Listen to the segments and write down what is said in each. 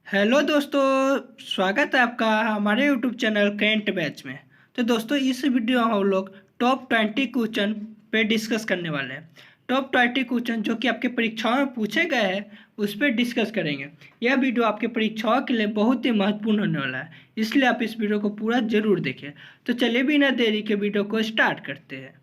Hello दोस्तों, स्वागत है आपका हमारे यूट्यूब चैनल करेंट बैच में। तो दोस्तों, इस वीडियो में हम लोग टॉप 20 क्वेश्चन पे डिस्कस करने वाले हैं। टॉप 20 क्वेश्चन जो कि आपके परीक्षाओं में पूछे गए हैं उस पर डिस्कस करेंगे। यह वीडियो आपके परीक्षाओं के लिए बहुत ही महत्वपूर्ण होने वाला है, इसलिए आप इस वीडियो को पूरा जरूर देखें। तो चलिए बिना देरी के वीडियो को स्टार्ट करते हैं।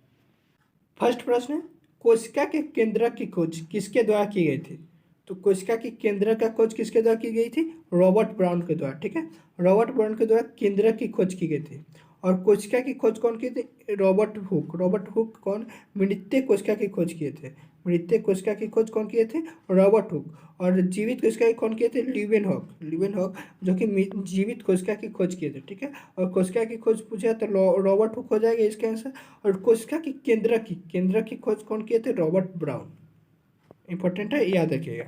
फर्स्ट प्रश्न, कोशिका के केंद्र की खोज किसके द्वारा की गई थी? तो कोशिका की केंद्र का खोज किसके द्वारा की गई थी? रॉबर्ट ब्राउन के द्वारा। ठीक है, रॉबर्ट ब्राउन के द्वारा केंद्र की खोज की गई थी। और कोशिका की खोज कौन की थी? Robert Hooke. रॉबर्ट हुक कौन? मृत्यु कोशिका की खोज किए थे। मृत्यु कोशिका की खोज कौन किए थे? Robert Hooke. और जीवित कोशिका की कौन किए थे? Leeuwen hoc. ल्यूवेन हॉक जो कि जीवित कोशिका की खोज किए थे। ठीक है, और कोशिका की खोज पूछा तो रॉबर्ट हुक हो जाएगा इसका आंसर। और कोशिका की केंद्र की खोज कौन किए थे? Robert brown. इंपॉर्टेंट है, याद रखिएगा।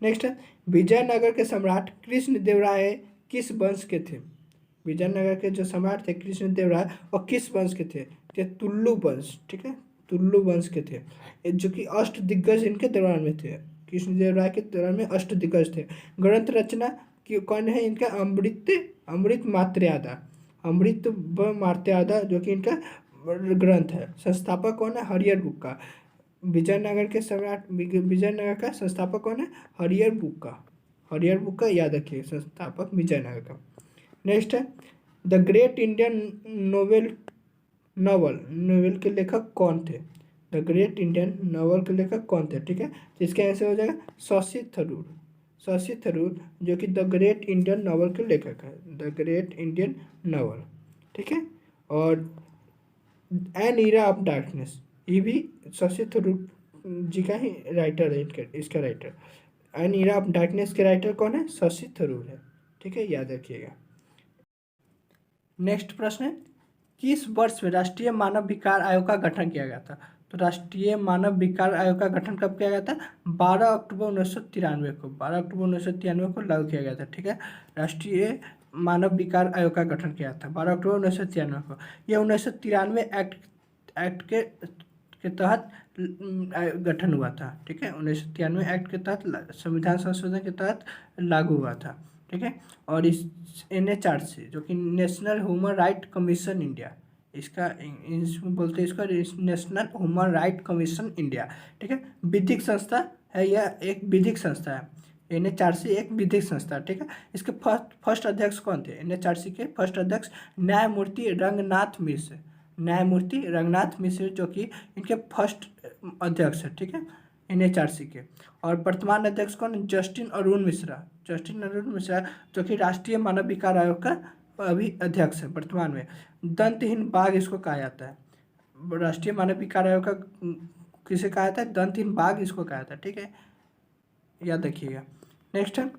नेक्स्ट है, विजयनगर के सम्राट कृष्णदेवराय किस वंश के थे? विजयनगर के जो सम्राट थे कृष्णदेवराय, और किस वंश के थे? तो तुल्लु वंश। ठीक है, तुल्लु वंश के थे, जो कि अष्ट दिग्गज इनके दौरान में थे। कृष्णदेवराय के दौरान में अष्ट दिग्गज थे। ग्रंथ रचना कौन है इनका? अमृत अमृत मात्र्यादा। अमृत मात्र्यादा जो कि इनका ग्रंथ है। संस्थापक कौन है? हरियर बुक का। विजयनगर के सम्राट विजयनगर का संस्थापक कौन है? हरियर बुक का। हरियर बुक का याद रखिए, संस्थापक विजयनगर का। नेक्स्ट है, the great Indian novel novel novel के लेखक कौन थे? द ग्रेट इंडियन नॉवल के लेखक कौन थे? ठीक है, तो इसका आंसर हो जाएगा शशि थरूर। शशि थरूर जो कि द ग्रेट इंडियन नॉवल के लेखक है। The great Indian novel. ठीक है, और एन ईरा ऑफ डार्कनेस, ये भी शशि थरूर जी का ही राइटर है। इसका writer an era of darkness के राइटर कौन है? शशि थरूर है। ठीक है, याद रखिएगा। नेक्स्ट प्रश्न है, किस वर्ष में राष्ट्रीय मानव विकार आयोग का गठन किया गया था? तो राष्ट्रीय मानव विकार आयोग का गठन कब किया गया था? 12 अक्टूबर 1993 को। 12 अक्टूबर 1993 को लागू किया गया था। ठीक है, राष्ट्रीय मानव विकार आयोग का गठन किया था 12 अक्टूबर 1993 को। यह 1993 एक्ट के तहत गठन हुआ था। ठीक है, 1993 एक्ट के तहत संविधान संशोधन के तहत लागू हुआ था। ठीक है, और इस NHRC जो कि national human right commission India, इसका इसमें बोलते हैं इसका national human right commission India. ठीक है, विधिक संस्था है, यह एक विधिक संस्था है। NHRC एक विधिक संस्था। ठीक है, इसके फर्स्ट अध्यक्ष कौन थे? NHRC के फर्स्ट अध्यक्ष न्यायमूर्ति रंगनाथ मिश्र। न्यायमूर्ति रंगनाथ मिश्र जो कि इनके फर्स्ट अध्यक्ष है। ठीक है, NHRC के। और वर्तमान अध्यक्ष कौन? जस्टिन अरुण मिश्रा। जस्टिन अरुण मिश्रा जो कि राष्ट्रीय मानव विकार आयोग का अभी अध्यक्ष है वर्तमान में। दंतहीन बाघ इसको कहा जाता है। राष्ट्रीय मानव विकार आयोग का किसे कहा जाता है? दंतहीन बाघ इसको कहा जाता है। ठीक है, याद रखिएगा। नेक्स्ट है,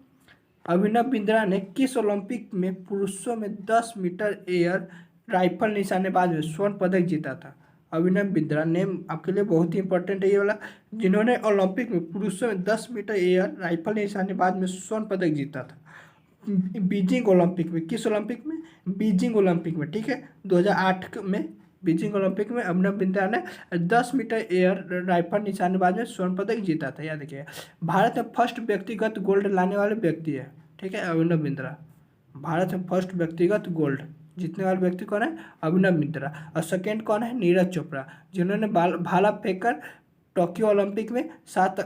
अभिनव बिंद्रा ने किस ओलंपिक में पुरुषों में 10 मीटर एयर राइफल निशानेबाज में स्वर्ण पदक जीता था? अभिनव बिंद्रा ने, आपके लिए बहुत ही इंपॉर्टेंट है ये वाला, जिन्होंने ओलंपिक में पुरुषों में 10 मीटर एयर राइफल निशानेबाज में स्वर्ण पदक जीता था बीजिंग ओलंपिक में। किस ओलंपिक में? बीजिंग ओलंपिक में। ठीक है, 2008 में बीजिंग ओलंपिक में अभिनव बिंद्रा ने 10 मीटर एयर राइफल निशानेबाज में स्वर्ण पदक जीता था। याद रखिए, भारत में फर्स्ट व्यक्तिगत गोल्ड लाने वाले व्यक्ति है। ठीक है, अभिनव बिंद्रा भारत में फर्स्ट व्यक्तिगत गोल्ड जीतने वाले व्यक्ति कौन है? अभिनव बिंद्रा। और सेकेंड कौन है? नीरज चोपड़ा, जिन्होंने भाला फेंककर टोक्यो ओलंपिक में 7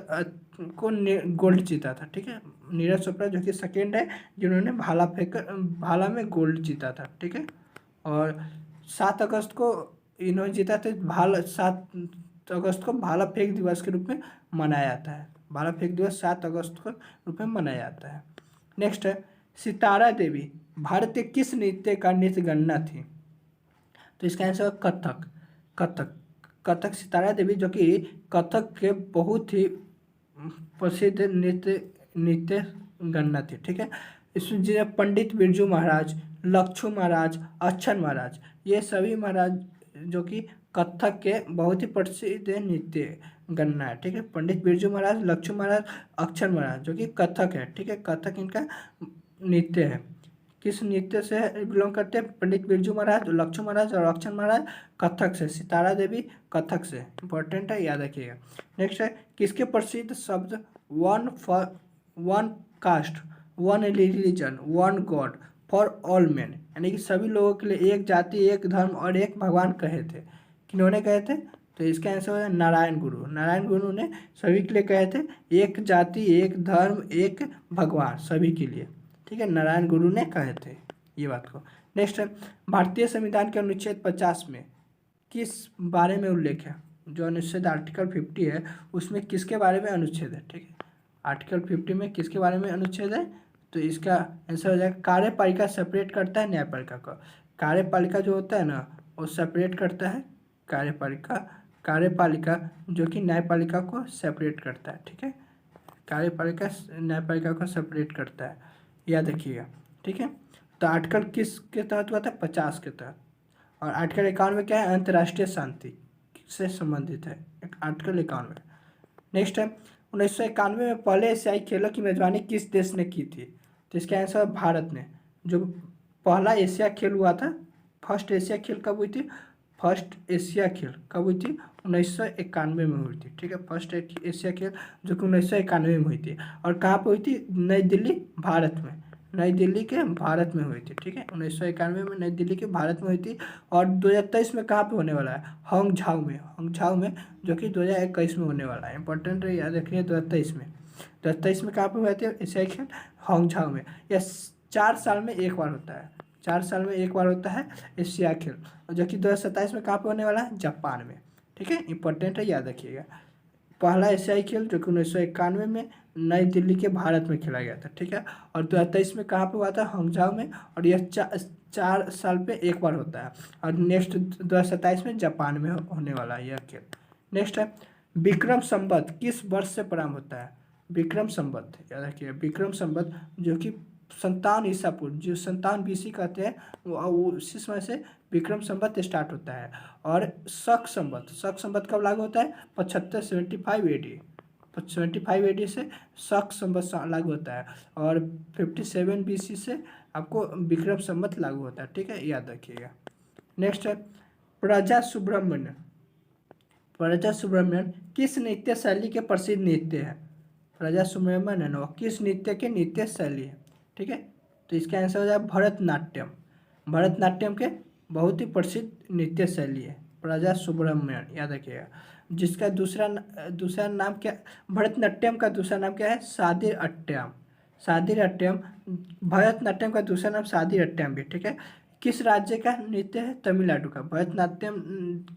को गोल्ड जीता था। ठीक है, नीरज चोपड़ा जो कि सेकेंड है, जिन्होंने भाला में गोल्ड जीता था। ठीक है, और 7 अगस्त को इन्होंने जीता था। 7 अगस्त को भाला फेंक दिवस के रूप में मनाया जाता है। भाला फेंक दिवस 7 अगस्त को रूप में मनाया जाता है। नेक्स्ट है, सितारा देवी भारतीय किस नृत्य का नृत्य गणना थी? तो इसका आंसर कथक। कथक कथक सितारा देवी जो कि कथक के बहुत ही प्रसिद्ध नृत्य गणना थी। ठीक है, इसमें जिन्हें पंडित बिरजू महाराज, लक्षु महाराज, अक्षर महाराज, ये सभी महाराज जो कि कथक के बहुत ही प्रसिद्ध नृत्य गणना है। ठीक है, पंडित बिरजू महाराज, लक्षु महाराज, अक्षर महाराज जो कि कथक है। ठीक है, कथक इनका नृत्य है। किस नृत्य से बिलोंग करते हैं? पंडित बिरजू महाराज, लक्ष्मण महाराज और अक्षर महाराज कथक से। सितारा देवी कथक से। इंपॉर्टेंट है, याद रखिएगा। नेक्स्ट है, किसके प्रसिद्ध शब्द one cast one religion one God for all man, यानी कि सभी लोगों के लिए एक जाति एक धर्म और एक भगवान कहे थे। किन्होंने कहे थे? तो इसका आंसर हो जाए नारायण गुरु। नारायण गुरु ने सभी के लिए कहे थे एक जाति एक धर्म एक भगवान सभी के लिए, ठीक है, नारायण गुरु ने कहे थे ये बात को। नेक्स्ट है, भारतीय संविधान के अनुच्छेद 50 में किस बारे में उल्लेख है? जो अनुच्छेद आर्टिकल 50 है उसमें किसके बारे में अनुच्छेद है? ठीक है, आर्टिकल 50 में किसके बारे में अनुच्छेद है? तो इसका आंसर हो जाएगा कार्यपालिका सेपरेट करता है न्यायपालिका को। कार्यपालिका जो होता है ना वो सेपरेट करता है कार्यपालिका जो कि न्यायपालिका को सेपरेट करता है, ठीक है, कार्यपालिका न्यायपालिका को सेपरेट करता है, याद रखिएगा, ठीक है। तो आर्टिकल किस के तहत हुआ था? 50 के तहत। और आर्टिकल 51 क्या है? अंतर्राष्ट्रीय शांति से संबंधित है आर्टिकल 51। नेक्स्ट है 1991 में पहले एशियाई खेलों की मेजबानी किस देश ने की थी? तो इसका आंसर भारत ने। जो पहला एशिया खेल हुआ था, फर्स्ट एशिया खेल कब हुई थी? फर्स्ट एशिया खेल कब हुई थी? 1991 में हुई थी, ठीक है, फर्स्ट एशिया खेल जो कि 1991 में हुई थी। और कहाँ पर हुई थी? नई दिल्ली, भारत में, नई दिल्ली के भारत में हुई थी, ठीक है, 1991 में नई दिल्ली के भारत में हुई थी। और 2023 में कहाँ पे होने वाला है? हांगझाऊ में जो कि 2021 में होने वाला है, इंपॉर्टेंट है, याद रखिए 2023 में कहाँ पे हुए थे एशियाई खेल? हांगझाऊ में। यह 4 साल में एक बार होता है, 4 साल में एक बार होता है एशिया खेल, जो कि 2027 में कहाँ पे होने वाला है? जापान में, ठीक है, इंपॉर्टेंट है, याद रखिएगा। पहला एशियाई खेल जो कि 1991 में नई दिल्ली के भारत में खेला गया था, ठीक है, और 2023 में कहाँ पे हुआ था? हांगझाऊ में। और यह 4 साल पे एक बार होता है। और नेक्स्ट 2027 में जापान में होने वाला है यह खेल। नेक्स्ट है विक्रम संवत किस वर्ष से प्रारंभ होता है? विक्रम संवत याद रखिए, विक्रम संवत जो कि 57 ईसा पूर्व, जो 57 BC कहते हैं, वो उसी समय से विक्रम संवत स्टार्ट होता है। और शक संवत कब लागू होता है? 75 AD, 75 AD से शक संवत लागू होता है। और 57 BC से आपको विक्रम संवत लागू होता है, ठीक है, याद रखिएगा। नेक्स्ट है प्रजा सुब्रमण्यन किस नृत्य शैली के प्रसिद्ध नृत्य है? प्रजा सुब्रमण्यन वो किस नृत्य के नृत्य शैली है? ठीक है, तो इसका आंसर हो जाए भरतनाट्यम। भरतनाट्यम के बहुत ही प्रसिद्ध नृत्य शैली है प्रजा सुब्रमण्यन, याद रखिएगा। जिसका दूसरा नाम क्या? भरतनाट्यम का दूसरा नाम क्या है? सादिर अट्टम। भरतनाट्यम का दूसरा नाम सादिर अट्टम भी, ठीक है। किस राज्य का नृत्य है? तमिलनाडु का। भरतनाट्यम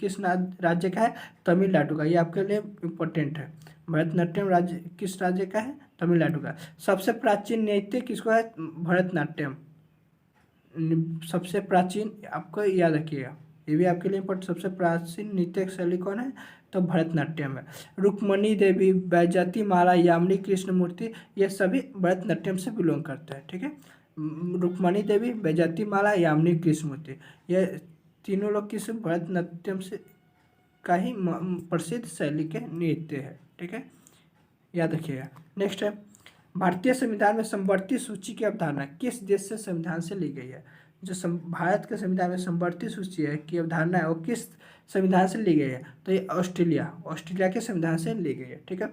किस राज्य का है? तमिलनाडु का, ये आपके लिए इम्पोर्टेंट है। भरतनाट्यम राज्य किस राज्य का है? तमिलनाडु का। सबसे प्राचीन नृत्य किसको है? भरतनाट्यम सबसे प्राचीन, आपको याद रखिएगा, ये भी आपके लिए इम्पोर्टेंट। सबसे प्राचीन नृत्य शैली कौन है? तो भरतनाट्यम है। रुक्मणी देवी, बैजयती माला, यामिनी कृष्णमूर्ति, ये सभी भरतनाट्यम से बिलोंग करते हैं, ठीक है। रुक्मणी देवी, बैजयती माला, यामिनी कृष्णमूर्ति, ये तीनों लोग किस भरतनाट्यम से का ही प्रसिद्ध शैली के नृत्य है, ठीक है, याद रखिएगा। नेक्स्ट है भारतीय संविधान में समवर्ती सूची की अवधारणा किस देश से संविधान से ली गई है? जो भारत के संविधान में समवर्ती सूची है की अवधारणा है वो किस संविधान से ली गई है? तो ये ऑस्ट्रेलिया के संविधान से ली गई है, ठीक है।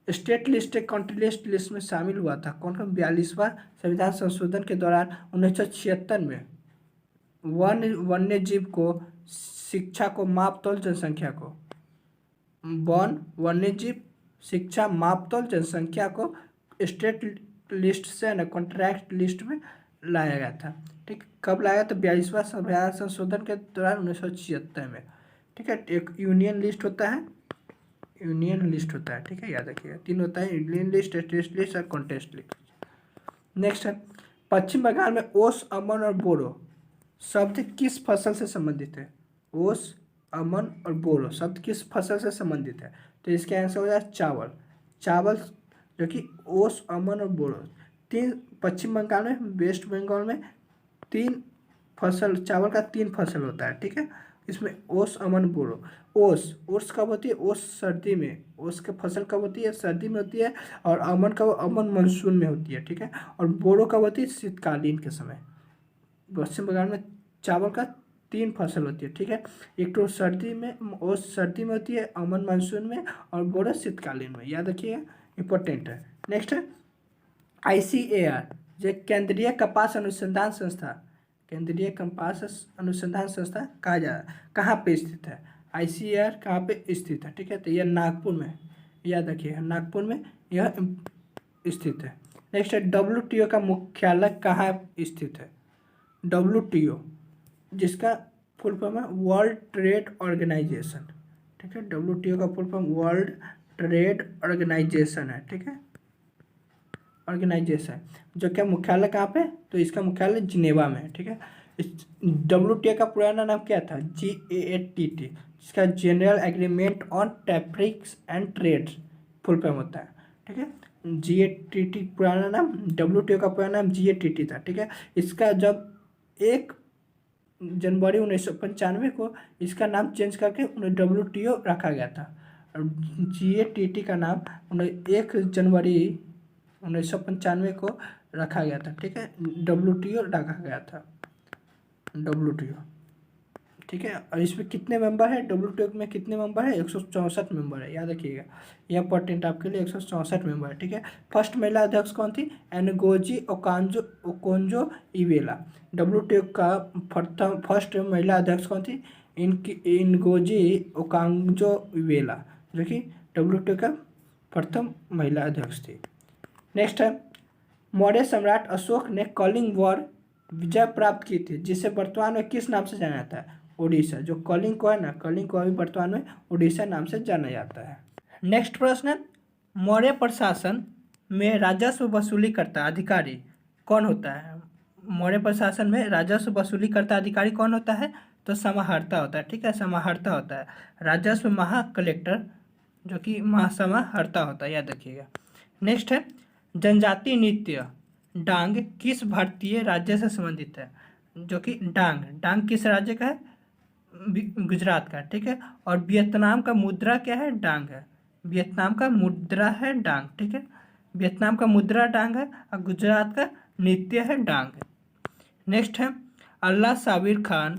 स्टेट लिस्ट कंट्री लिस्ट में शामिल हुआ था कौन? 42वां संविधान संशोधन के दौरान 1976 में वन्य जीव को, शिक्षा को, मापतौल जनसंख्या को, वन्य जीव, शिक्षा, मापतौल, जनसंख्या को स्टेट लिस्ट से ना कॉन्ट्रैक्ट लिस्ट में लाया गया था, ठीक। कब लाया? तो 42वां संविधान संशोधन के दौरान 1976 में, ठीक है। एक यूनियन लिस्ट होता है, ठीक है, याद रखिएगा। 3 होता है, यूनियन लिस्ट, स्टेट लिस्ट और कॉन्टेस्ट लिस्ट। नेक्स्ट है पश्चिम बंगाल में ओस, अमन और बोरो शब्द किस फसल से संबंधित है? ओस, अमन और बोरो शब्द किस फसल से संबंधित है? तो इसका आंसर हो जाए चावल, जो कि ओस, अमन और बोरो 3 पश्चिम बंगाल में, वेस्ट बंगाल में 3 फसल, चावल का 3 फसल होता है, ठीक है। इसमें ओस, अमन, बोरो। ओस कब होती है? ओस सर्दी में, ओस की फसल कब होती है? सर्दी में होती है। और अमन मानसून में होती है, ठीक है। और बोरो कब होती है? शीतकालीन के समय। पश्चिम बंगाल में चावल का 3 फसल होती है, ठीक है। एक तो सर्दी में, ओस सर्दी में होती है, अमन मानसून में, और बोरो शीतकालीन में, याद रखिएगा, इंपॉर्टेंट है। नेक्स्ट है ICAR जो केंद्रीय कपास अनुसंधान संस्था, केंद्रीय कपास अनुसंधान संस्था कहाँ पे स्थित है? ICAR कहाँ पे स्थित है? ठीक है, तो यह नागपुर में, याद रखिएगा नागपुर में यह स्थित है। नेक्स्ट है WTO का मुख्यालय कहाँ स्थित है? WTO जिसका फुल फॉर्म है वर्ल्ड ट्रेड ऑर्गेनाइजेशन, ठीक है, WTO का full form world trade organization है, ठीक है, ऑर्गेनाइजेशन जो क्या मुख्यालय कहाँ पे? तो इसका मुख्यालय जिनेवा में है, ठीक है। इस WTO का पुराना नाम क्या था? GATT जिसका general agreement on tariffs and trade full form होता है, ठीक है। GATT पुराना नाम, WTO का पुराना नाम GATT था, ठीक है। इसका जब 1 जनवरी 1995 को इसका नाम चेंज करके WTO रखा गया था। और GATT का नाम 1 जनवरी 1995 को रखा गया था, ठीक है, WTO रखा गया था, WTO, ठीक है। और इसमें कितने मेंबर है? WTO में कितने मेंबर है? 164 मेंबर है, याद रखिएगा, यह इंपॉर्टेंट आपके लिए, 164 मेंबर है, ठीक है। फर्स्ट महिला अध्यक्ष कौन थी? एनगोजी ओकोंजो इवेला। WTO का फर्स्ट महिला अध्यक्ष कौन थी? इनगोजी ओकांजो इवेला, जो कि WTO का प्रथम महिला अध्यक्ष थी। नेक्स्ट है मौर्य सम्राट अशोक ने कलिंग वॉर विजय प्राप्त की थी, जिसे वर्तमान में किस नाम से जाना जाता है? ओडिशा। जो कलिंग को है ना, कलिंग को अभी वर्तमान में ओडिशा नाम से जाना जाता है। नेक्स्ट प्रश्न है मौर्य प्रशासन में राजस्व वसूली करता अधिकारी कौन होता है? मौर्य प्रशासन में राजस्व वसूली करता अधिकारी कौन होता है? तो समाहर्ता होता है, ठीक है, समाहर्ता होता है। राजस्व महा कलेक्टर जो कि महासमाहर्ता होता है, याद रखिएगा। नेक्स्ट है जनजातीय नृत्य डांग किस भारतीय राज्य से संबंधित है? जो कि डांग किस राज्य का है? गुजरात का, ठीक है। और वियतनाम का मुद्रा क्या है? डांग है। वियतनाम का मुद्रा है डांग, ठीक है, वियतनाम का मुद्रा डांग है और गुजरात का नृत्य है डांग। नेक्स्ट है अल्लाह साबिर खान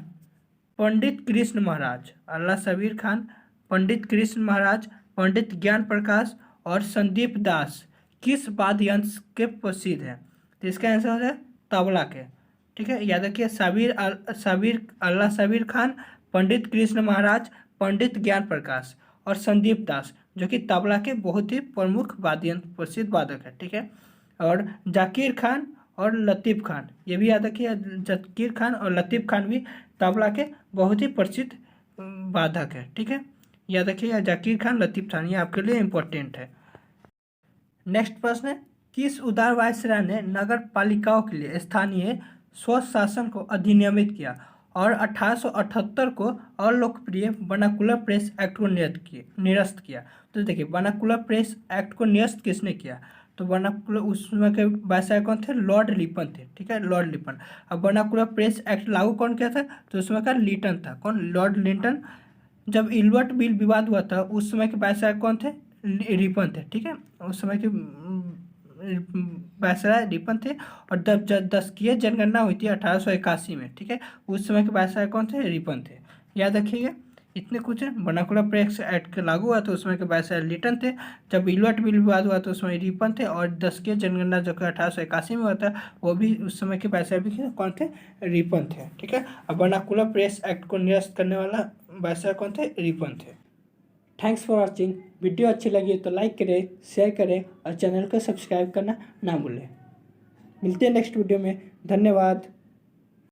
पंडित कृष्ण महाराज, अल्लाह साबिर खान पंडित कृष्ण महाराज, पंडित ज्ञान प्रकाश और संदीप दास किस वाद्य यंत्र के प्रसिद्ध हैं? तो इसका आंसर है तबला के, ठीक है, याद रखिए अल्लाह साबिर खान, पंडित कृष्ण महाराज, पंडित ज्ञान प्रकाश और संदीप दास जो कि तबला के बहुत ही प्रमुख वाद्य यंत्र प्रसिद्ध वादक है, ठीक है। और जाकिर खान और लतीफ़ खान, ये भी याद रखिए, जाकिर खान और लतीफ़ खान भी तबला के बहुत ही प्रसिद्ध वादक है, ठीक है, याद रखिए जाकिर खान, लतीफ़ खान, ये आपके लिए इम्पोर्टेंट है। नेक्स्ट प्रश्न है किस उदार वायसराय ने नगर पालिकाओं के लिए स्थानीय स्वशासन को अधिनियमित किया और 1878 को अलोकप्रिय वर्नाकुलर प्रेस एक्ट को निरस्त किया? तो देखिए वर्नाकुलर प्रेस एक्ट को निरस्त किसने किया? तो वर्नाकुलर उस समय के वायसराय कौन थे? लॉर्ड लिपन थे, ठीक है, लॉर्ड लिपन। अब वर्नाकुलर प्रेस एक्ट लागू कौन किया था? तो उस समय का लिटन था। कौन? लॉर्ड लिटन। जब इल्बर्ट बिल विवाद हुआ था उस समय के वायसराय कौन थे? रिपन थे, ठीक है, उस समय के वायसराय रिपन थे। और जब दशकीय जनगणना हुई थी 1881 में, ठीक है, उस समय के वायसराय कौन थे? रिपन थे, याद रखिएगा। इतने कुछ है। वर्नाकुलर प्रेस एक्ट लागू हुआ तो उसमें के वायसराय लिटन थे। जब इल्बर्ट बिल विवाद हुआ तो उसमें रिपन थे। और दशकीय जनगणना जो कि 1881 में हुआ था वो भी उस समय के वायसराय भी कौन थे? रिपन थे, ठीक है। अब वर्नाकुलर प्रेस एक्ट को निरस्त करने वाला वायसराय कौन थे? रिपन थे। Thanks for watching. वीडियो अच्छी लगी तो लाइक करें, शेयर करें और चैनल को सब्सक्राइब करना ना भूलें। मिलते हैं नेक्स्ट वीडियो में। धन्यवाद।